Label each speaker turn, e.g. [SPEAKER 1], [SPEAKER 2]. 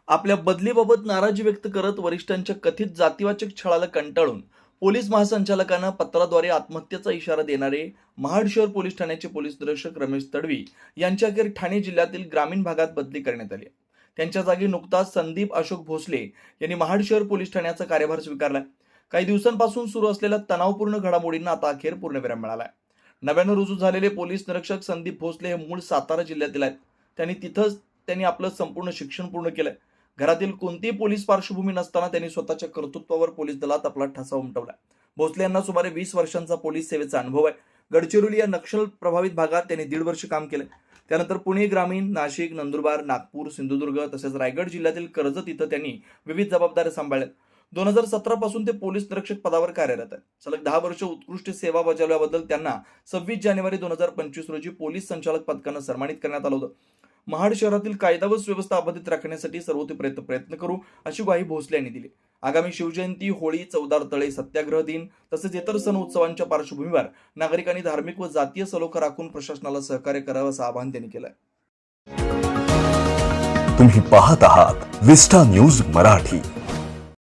[SPEAKER 1] आपल्या बदलीबाबत नाराजी व्यक्त करत वरिष्ठांच्या कथित जातीवाचक छळाला कंटाळून पोलीस महासंचालकांना पत्राद्वारे आत्महत्येचा इशारा देणारे महाड शहर पोलीस ठाण्याचे पोलीस निरीक्षक रमेश तडवी यांची अखेर ठाणे जिल्ह्यातील ग्रामीण भागात बदली करण्यात आली. त्यांच्या जागी नुकताच संदीप अशोक भोसले यांनी महाड शहर पोलीस ठाण्याचा कार्यभार स्वीकारला. काही दिवसांपासून सुरू असलेल्या तणावपूर्ण घडामोडींना आता अखेर पूर्णविराम मिळाला. नव्यानं रुजू झालेले पोलीस निरीक्षक संदीप भोसले हे मूळ सातारा जिल्ह्यातील आहेत. त्यांनी आपलं संपूर्ण शिक्षण पूर्ण केलंय. घरातील कोणतीही पोलीस पार्श्वभूमी नसताना त्यांनी स्वतःच्या कर्तृत्वावर पोलीस दलात आपला ठसा उमटवला. भोसले यांना सुमारे 20 वर्षांचा पोलीस सेवेचा अनुभव आहे. गडचिरोली या नक्षल प्रभावित भागात त्यांनी 1.5 वर्ष काम केले. त्यानंतर पुणे ग्रामीण, नाशिक, नंदुरबार, नागपूर, सिंधुदुर्ग तसेच रायगड जिल्ह्यातील कर्जत इथं त्यांनी विविध जबाबदाऱ्या सांभाळल्या. 2017 पासून ते पोलीस निरीक्षक पदावर कार्यरत आहेत. सलग 10 वर्ष उत्कृष्ट सेवा बजावल्याबद्दल त्यांना 26 जानेवारी 2025 रोजी पोलीस संचालक पदकानं सन्मानित करण्यात आलं होतं. महाड शहरातील कायदा व सुव्यवस्था अबाधित राखण्यासाठी सर्वतोपरी प्रयत्न करू अशी ग्वाही भोसले यांनी दिली. आगामी शिवजयंती, होळी, चौदार तळे, सत्याग्रह दिन तसेच इतर सण उत्सवांच्या पार्श्वभूमीवर नागरिकांनी धार्मिक व जातीय सलोखा राखून प्रशासनाला सहकार्य करावं असं आवाहन त्यांनी केलंय.
[SPEAKER 2] तुम्ही पाहत आहात विस्टा न्यूज मराठी.